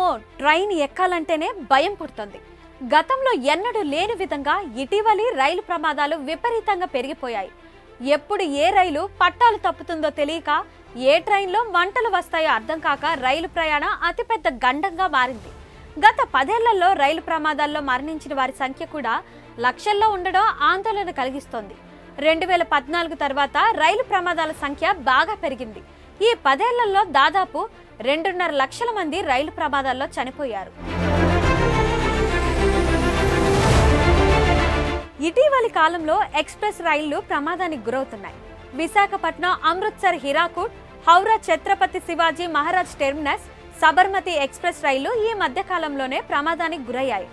అమ్మో ట్రైన్ ఎక్కాలంటేనే భయం పుడుతుంది. గతంలో ఎన్నడూ లేని విధంగా ఇటీవలి రైలు ప్రమాదాలు విపరీతంగా పెరిగిపోయాయి. ఎప్పుడు ఏ రైలు పట్టాలు తప్పుతుందో తెలియక, ఏ ట్రైన్లో మంటలు వస్తాయో అర్థం కాక రైలు ప్రయాణం అతిపెద్ద గండంగా మారింది. గత 10 ఏళ్లలో రైలు ప్రమాదాల్లో మరణించిన వారి సంఖ్య కూడా లక్షల్లో ఉండడం ఆందోళన కలిగిస్తోంది. 2014 తర్వాత రైలు ప్రమాదాల సంఖ్య బాగా పెరిగింది. ఈ 10 ఏళ్లలో దాదాపు 2.5 లక్షల మంది రైలు ప్రమాదాల్లో చనిపోయారు. ఇటీవలి కాలంలో ఎక్స్ప్రెస్ రైళ్లు ప్రమాదానికి గురవుతున్నాయి. విశాఖపట్నం అమృత్సర్ హీరాకుడ్, హౌరా ఛత్రపతి శివాజీ మహారాజ్ టెర్మినస్, సబర్మతి ఎక్స్ప్రెస్ రైళ్లు ఈ మధ్య కాలంలోనే ప్రమాదానికి గురయ్యాయి.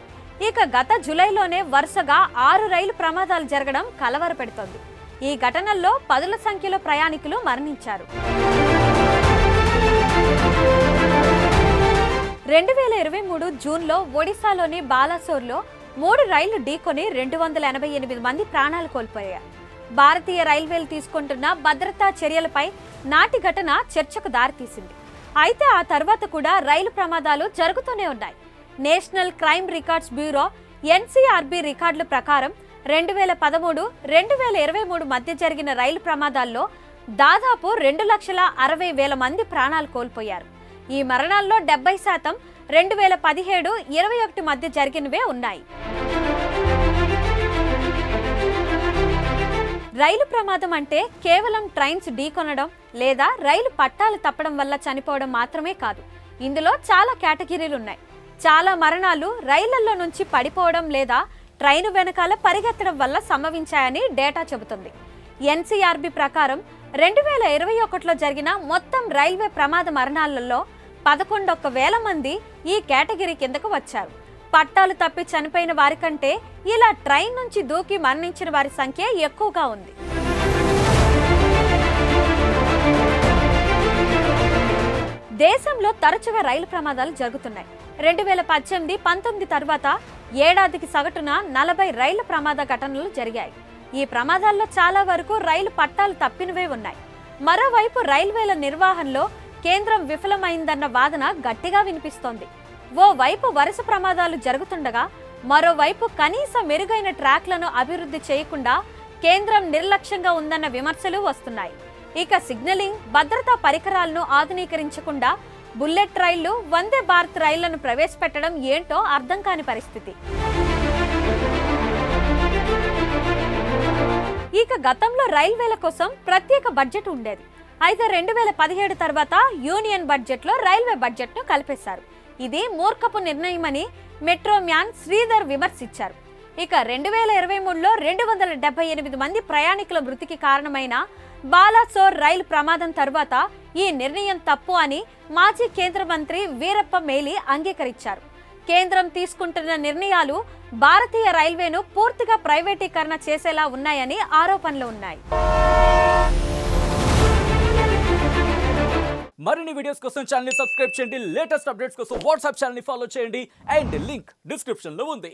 ఇక గత జూలైలోనే వరుసగా 6 రైలు ప్రమాదాలు జరగడం కలవరపెడుతోంది. ఈ ఘటనల్లో 10ల సంఖ్యలో ప్రయాణికులు మరణించారు. 2023 జూన్లో ఒడిశాలోని బాలాసోర్లో 3 రైళ్లు ఢీకొని 288 మంది ప్రాణాలు కోల్పోయారు. భారతీయ రైల్వేలు తీసుకుంటున్న భద్రతా చర్యలపై నాటి ఘటన చర్చకు దారితీసింది. అయితే ఆ తర్వాత కూడా రైలు ప్రమాదాలు జరుగుతూనే ఉన్నాయి. National crime records bureau NCRB రికార్డుల ప్రకారం 2013-2023 మధ్య జరిగిన రైలు ప్రమాదాల్లో దాదాపు 2,60,000 మంది ప్రాణాలు కోల్పోయారు. ఈ మరణాల్లో 70% 2017-21 మధ్య జరిగినవే ఉన్నాయి. రైలు ప్రమాదం అంటే కేవలం ట్రైన్స్ ఢీకొనడం లేదా రైలు పట్టాలు తప్పడం వల్ల చనిపోవడం మాత్రమే కాదు. ఇందులో చాలా కేటగిరీలు ఉన్నాయి. చాలా మరణాలు రైళ్లలో నుంచి పడిపోవడం లేదా ట్రైను వెనకాల పరిగెత్తడం వల్ల సంభవించాయని డేటా చెబుతుంది. ఎన్సీఆర్బీ ప్రకారం 2021లో జరిగిన మొత్తం రైల్వే ప్రమాద మరణాలలో 11,000 మంది ఈ కేటగిరీ కిందకు వచ్చారు. పట్టాలు తప్పి చనిపోయిన వారి కంటే ఇలా ట్రైన్ నుంచి దూకి మరణించిన వారి సంఖ్య ఎక్కువగా ఉంది. దేశంలో తరచుగా రైలు ప్రమాదాలు జరుగుతున్నాయి. 2018-19 తర్వాత ఏడాదికి సగటున 40 రైలు ప్రమాద ఘటనలు జరిగాయి. ఈ ప్రమాదాల్లో చాలా వరకు రైలు పట్టాలు తప్పినవే ఉన్నాయి. మరోవైపు రైల్వేల నిర్వహణలో కేంద్రం విఫలమైందన్న వాదన గట్టిగా వినిపిస్తోంది. ఓవైపు వరుస ప్రమాదాలు జరుగుతుండగా మరోవైపు కనీస మెరుగైన ట్రాక్లను అభివృద్ధి చేయకుండా కేంద్రం నిర్లక్ష్యంగా ఉందన్న విమర్శలు వస్తున్నాయి. ఇక సిగ్నలింగ్, భద్రతా పరికరాలను ఆధునీకరించకుండా బుల్లెట్ రైళ్లు, వందే భారత్ రైళ్లను ప్రవేశపెట్టడం ఏంటో అర్థం కాని పరిస్థితి. ఇక గతంలో రైల్వేల కోసం ప్రత్యేక బడ్జెట్ ఉండేది. అయితే 2017 తర్వాత యూనియన్ బడ్జెట్లో రైల్వే బడ్జెట్ను కలిపేశారు. ఇది మూర్ఖపు నిర్ణయమని మెట్రో మ్యాన్ శ్రీధర్ విమర్శించారు. ఇక 2023లో 278 మంది ప్రయాణికుల మృతికి కారణమైన బాలాసోర్ రైలు ప్రమాదం తర్వాత ఈ నిర్ణయం తప్పు అని మాజీ కేంద్ర మంత్రి వీరప్ప మేలి అంగీకరించారు. కేంద్రం తీసుకుంటున్న నిర్ణయాలు భారతీయ రైల్వేను పూర్తిగా ప్రైవేటీకరణ చేసేలా ఉన్నాయని ఆరోపణలు ఉన్నాయి. మరిన్ని వీడియోస్ కోసం ఛానల్ ని సబ్స్క్రైబ్ చేయండి. లేటెస్ట్ అప్డేట్స్ కోసం వాట్సాప్ ఛానల్ ని ఫాలో చేయండి. అండ్ లింక్ డిస్క్రిప్షన్ లో ఉంది.